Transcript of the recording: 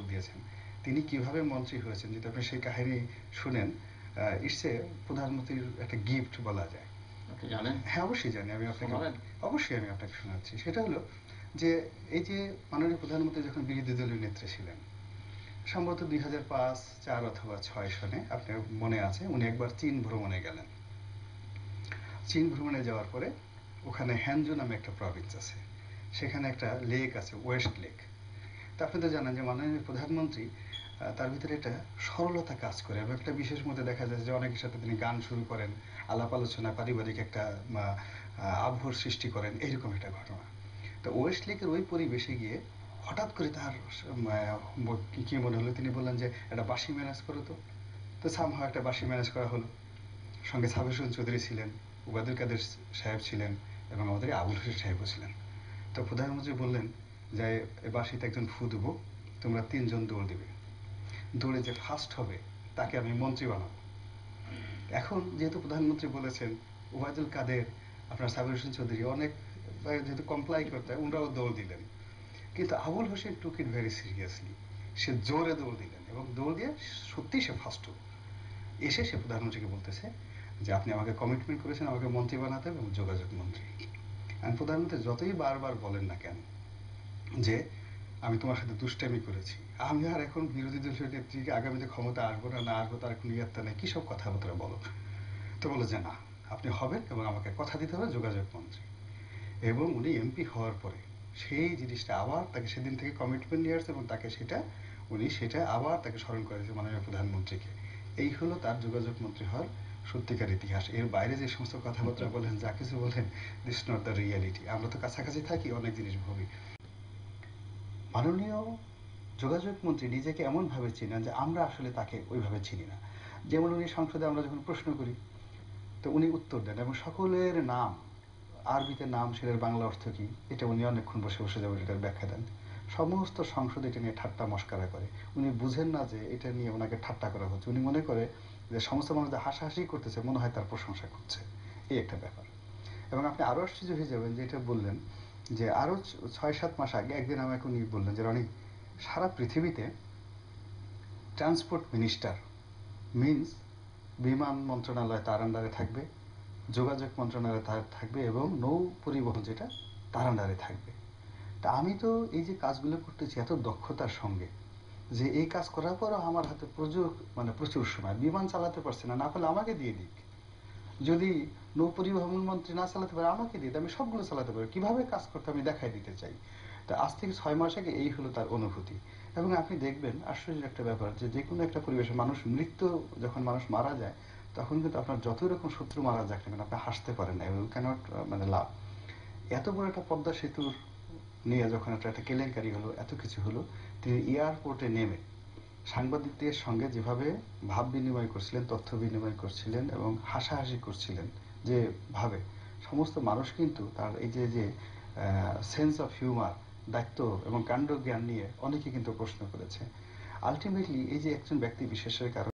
দিয়েছেন। তিনি কিভাবে মন্ত্রী হয়েছেন যদি আপনি সেই কাহিনী শুনেন, ইটস এ প্রধানমন্ত্রীর একটা গিফট বলা যায়। আপনি জানেন? হ্যাঁ, অবশ্যই জানি। আমি আপনাকে শোনাবেন? অবশ্যই আমি আপনাকে শোনাচ্ছি। সেটা হলো যে এই যে মাননীয় প্রধানমন্ত্রী যখন বিরোধী দলীয় নেত্রী ছিলেন, সম্ভবত 2005, 4 অথবা 6 সনে আপনার মনে আছে উনি একবার চীন ভ্রমণে গেলেন। চীন ভ্রমণে যাওয়ার পরে ওখানে হ্যানজু নামে একটা প্রভিন্স আছে, সেখানে একটা লেক আছে, ওয়েস্ট লেক। তা আপনি তো জানেন যে মাননীয় প্রধানমন্ত্রী তার ভিতরে একটা সরলতা কাজ করে এবং একটা বিশেষ মধ্যে দেখা যায় যে অনেকের সাথে তিনি গান শুরু করেন, আলাপ আলোচনা, পারিবারিক একটা আবহাওয়ার সৃষ্টি করেন, এইরকম একটা ঘটনা। তো ওয়েস্ট লেকের ওই পরিবেশে গিয়ে হঠাৎ করে তার কি মনে হলো, তিনি বললেন যে একটা বাঁশি ম্যানেজ করো তো। তো সামহাও একটা বাঁশি ম্যানেজ করা হলো। সঙ্গে সাবির হোসেন চৌধুরী ছিলেন, উবায়দুল কাদের সাহেব ছিলেন এবং আমাদের আবুল হোসেন সাহেবও ছিলেন। তো প্রধানমন্ত্রী বললেন যে এ বাঁশিতে একজন ফু দেবো, তোমরা 3 জন দৌড় দিবে, দৌড়ে যে ফার্স্ট হবে তাকে আমি মন্ত্রী বানাবো। এখন যেহেতু প্রধানমন্ত্রী বলেছেন, উবায়দুল কাদের, আপনার সাবির হোসেন চৌধুরী অনেক যেহেতু কমপ্লাই করতে হয়, ওনারাও দৌড় দিলেন। কিন্তু আবুল হোসেন টুক ইট ভেরি সিরিয়াসলি। সে জোরে দৌড় দিলেন এবং দৌড় দিয়ে সত্যিই সে ফার্স্ট হল। এসে সে প্রধানমন্ত্রীকে বলতেছে যে আপনি আমাকে কমিটমেন্ট করেছেন আমাকে মন্ত্রী বানাতে এবং যোগাযোগ মন্ত্রী। আর প্রধানমন্ত্রী যতই বারবার বলেন না কেন যে আমি তোমার সাথে দুষ্টামি করেছি, আমি আর এখন বিরোধী দলীয় নেত্রীকে আগামীতে ক্ষমতা আসবো না আসবো তার কোনো ইয়াত্তা নেই, কী সব কথাবার্তা বলো। তো বলো যে না, আপনি হবেন এবং আমাকে কথা দিতে হবে যোগাযোগ মন্ত্রী। এবং উনি এমপি হওয়ার পরে সেই জিনিসটা আবার তাকে সেদিন থেকে কমিটমেন্ট নিয়ে আসছে এবং তাকে সেটা আবার তাকে স্মরণ করেছে মাননীয় প্রধানমন্ত্রীকে। এই হলো তার যোগাযোগ মন্ত্রী হওয়ার সত্যিকার ইতিহাস। এর বাইরে যে সমস্ত কথাবার্তা বলেন, যা কিছু বলেন, দিস নট দ্য রিয়ালিটি। আমরা তো কাছাকাছি থাকি, অনেক জিনিস ভাবি। মাননীয় যোগাযোগ মন্ত্রী নিজেকে এমনভাবে চিনেন যে আমরা আসলে তাকে ওইভাবে চিনি না। যেমন উনি সংসদে আমরা যখন প্রশ্ন করি তো উনি উত্তর দেন এবং সকলের নাম, আরবিতে নাম সেটার বাংলা অর্থ কি এটা উনি অনেকক্ষণ বসে বসে যাবেন এটার ব্যাখ্যা দেন। সমস্ত সংসদ এটা নিয়ে ঠাট্টা মস্কারা করে। উনি বুঝেন না যে এটা নিয়ে ওনাকে ঠাট্টা করা হচ্ছে। উনি মনে করে যে সমস্ত মানুষ যে হাসাহাসি করতেছে মনে হয় তার প্রশংসা করছে, এই একটা ব্যাপার। এবং আপনি আরও আশ্চর্য হয়ে যাবেন যে এটা বললেন যে আরও 6-7 মাস আগে একদিন আমাকে উনি বললেন যে রনি, সারা পৃথিবীতে ট্রান্সপোর্ট মিনিস্টার মিন্স বিমান মন্ত্রণালয় তার আন্ডারে থাকবে, যোগাযোগ মন্ত্রণালয় তার থাকবে এবং নৌ পরিবহন যেটা তার আন্ডারে থাকবে। তা আমি তো এই যে কাজগুলো করতেছি এত দক্ষতার সঙ্গে যে এই কাজ করার পরও আমার হাতে প্রচুর সময়, বিমান চালাতে পারছে না, না পারলে আমাকে দিয়ে দিক। যদি নৌ পরিবহন মন্ত্রী না চালাতে পারে আমাকে দিয়ে, আমি সবগুলো চালাতে পারি, কিভাবে কাজ করতে আমি দেখাই দিতে চাই। তা আজ থেকে 6 মাস আগে এই হলো তার অনুভূতি। এবং আপনি দেখবেন আশ্চর্যের একটা ব্যাপার যে কোনো একটা পরিবেশে যখন মানুষ মারা যায় তখন কিন্তু আপনার যতই রকম শত্রু মারা যাক না কেন আপনি হাসতে পারেন না, ইউ ক্যানট লাভ। এত বড় একটা পদ্মা সেতুর নিয়ে যখন একটা কেলেঙ্কারি হলো, এত কিছু হলো, তিনি এয়ারপোর্টে নেমে সাংবাদিকদের সঙ্গে যেভাবে ভাব বিনিময় করছিলেন, তথ্য বিনিময় করছিলেন এবং হাসাহাসি করছিলেন, যে ভাবে সমস্ত মানুষ কিন্তু তার এই যে সেন্স অফ হিউমার, দায়িত্ব এবং কাণ্ড জ্ঞান নিয়ে অনেকে কিন্তু প্রশ্ন করেছে। আলটিমেটলি এই যে একজন ব্যক্তি বিশেষের কারণে